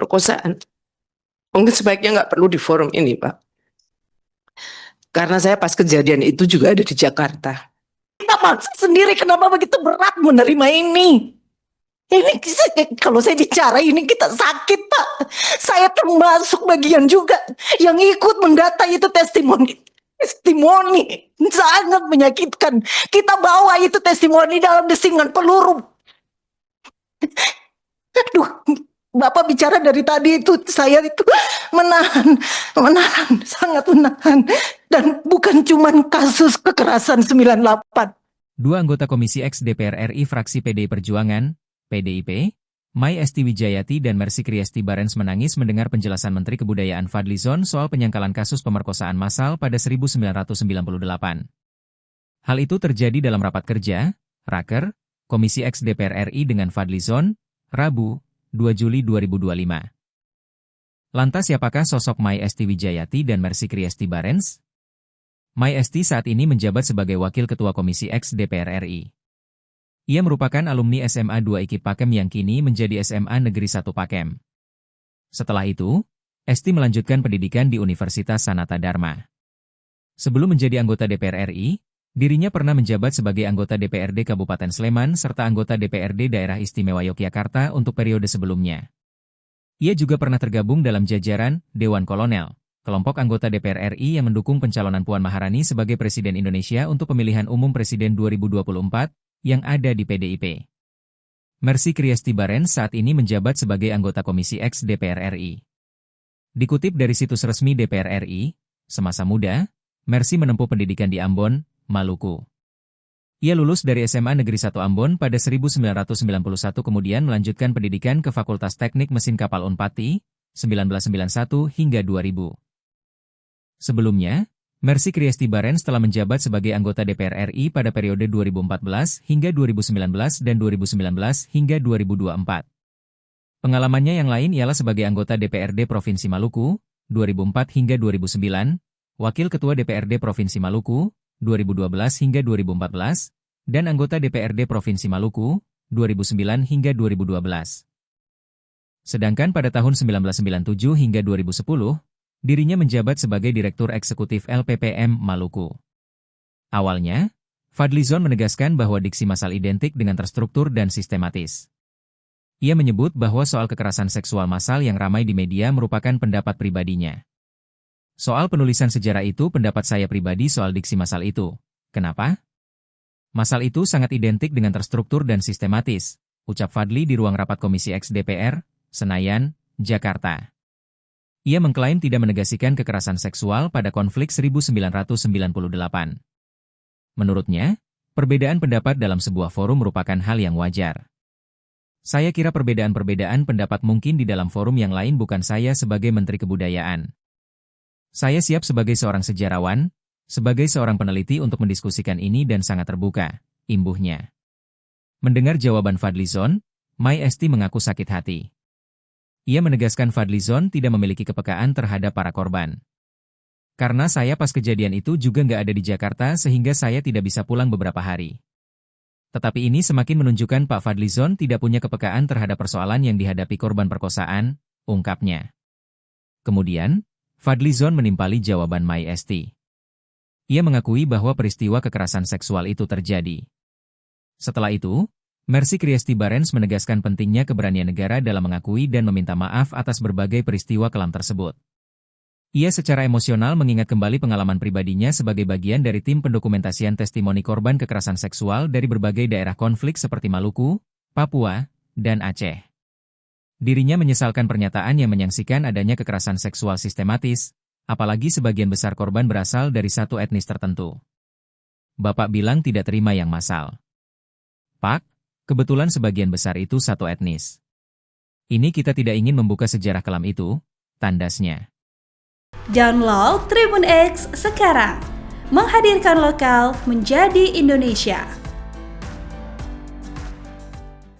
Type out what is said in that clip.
pemerkosaan. Mungkin sebaiknya nggak perlu di forum ini, Pak. Karena saya pas kejadian itu juga ada di Jakarta. Kita maksa sendiri, kenapa begitu berat menerima ini? Ini kalau saya bicara ini kita sakit, Pak. Saya termasuk bagian juga yang ikut mendata itu testimoni. Testimoni sangat menyakitkan. Kita bawa itu testimoni dalam desingan peluru. Aduh, Bapak bicara dari tadi itu, saya itu menahan, sangat menahan. Dan bukan cuma kasus kekerasan 98. Dua anggota Komisi X DPR RI fraksi PDI Perjuangan, PDIP, Mai Esti Wijayati dan Mercy Kriesti Barens menangis mendengar penjelasan Menteri Kebudayaan Fadlizon soal penyangkalan kasus pemerkosaan massal pada 1998. Hal itu terjadi dalam rapat kerja, Raker, Komisi X DPR RI dengan Fadlizon, Rabu, 2 Juli 2025. Lantas siapakah sosok Mai Esti Wijayati dan Mercy Kriesti Barens? Mai Esti saat ini menjabat sebagai Wakil Ketua Komisi X DPR RI. Ia merupakan alumni SMA 2 IKIP Pakem yang kini menjadi SMA Negeri 1 Pakem. Setelah itu, Esti melanjutkan pendidikan di Universitas Sanata Dharma. Sebelum menjadi anggota DPR RI, dirinya pernah menjabat sebagai anggota DPRD Kabupaten Sleman serta anggota DPRD Daerah Istimewa Yogyakarta untuk periode sebelumnya. Ia juga pernah tergabung dalam jajaran Dewan Kolonel, kelompok anggota DPR RI yang mendukung pencalonan Puan Maharani sebagai Presiden Indonesia untuk pemilihan umum Presiden 2024 yang ada di PDIP. Mercy Kriesti Barens saat ini menjabat sebagai anggota Komisi X DPR RI. Dikutip dari situs resmi DPR RI, semasa muda, Mercy menempuh pendidikan di Ambon, Maluku. Ia lulus dari SMA Negeri 1 Ambon pada 1991 kemudian melanjutkan pendidikan ke Fakultas Teknik Mesin Kapal Unpati, 1991 hingga 2000. Sebelumnya, Mercy Kriesti Barens telah menjabat sebagai anggota DPR RI pada periode 2014 hingga 2019 dan 2019 hingga 2024. Pengalamannya yang lain ialah sebagai anggota DPRD Provinsi Maluku, 2004 hingga 2009, Wakil Ketua DPRD Provinsi Maluku, 2012 hingga 2014, dan anggota DPRD Provinsi Maluku, 2009 hingga 2012. Sedangkan pada tahun 1997 hingga 2010, dirinya menjabat sebagai Direktur Eksekutif LPPM Maluku. Awalnya, Fadlizon menegaskan bahwa diksi massal identik dengan terstruktur dan sistematis. Ia menyebut bahwa soal kekerasan seksual massal yang ramai di media merupakan pendapat pribadinya. Soal penulisan sejarah itu pendapat saya pribadi soal diksi massal itu. Kenapa? Massal itu sangat identik dengan terstruktur dan sistematis, ucap Fadli di ruang rapat Komisi X DPR, Senayan, Jakarta. Ia mengklaim tidak menegasikan kekerasan seksual pada konflik 1998. Menurutnya, perbedaan pendapat dalam sebuah forum merupakan hal yang wajar. Saya kira perbedaan-perbedaan pendapat mungkin di dalam forum yang lain bukan saya sebagai Menteri Kebudayaan. Saya siap sebagai seorang sejarawan, sebagai seorang peneliti untuk mendiskusikan ini dan sangat terbuka, imbuhnya. Mendengar jawaban Fadlizon, Mai Esti mengaku sakit hati. Ia menegaskan Fadlizon tidak memiliki kepekaan terhadap para korban. Karena saya pas kejadian itu juga nggak ada di Jakarta sehingga saya tidak bisa pulang beberapa hari. Tetapi ini semakin menunjukkan Pak Fadlizon tidak punya kepekaan terhadap persoalan yang dihadapi korban perkosaan, ungkapnya. Kemudian, Fadlizon menimpali jawaban Mai Esti. Ia mengakui bahwa peristiwa kekerasan seksual itu terjadi. Setelah itu, Mercy Kriesti Barens menegaskan pentingnya keberanian negara dalam mengakui dan meminta maaf atas berbagai peristiwa kelam tersebut. Ia secara emosional mengingat kembali pengalaman pribadinya sebagai bagian dari tim pendokumentasian testimoni korban kekerasan seksual dari berbagai daerah konflik seperti Maluku, Papua, dan Aceh. Dirinya menyesalkan pernyataan yang menyaksikan adanya kekerasan seksual sistematis, apalagi sebagian besar korban berasal dari satu etnis tertentu. Bapak bilang tidak terima yang massal. Pak, kebetulan sebagian besar itu satu etnis. Ini kita tidak ingin membuka sejarah kelam itu, tandasnya. Download Tribun X sekarang, menghadirkan lokal menjadi Indonesia.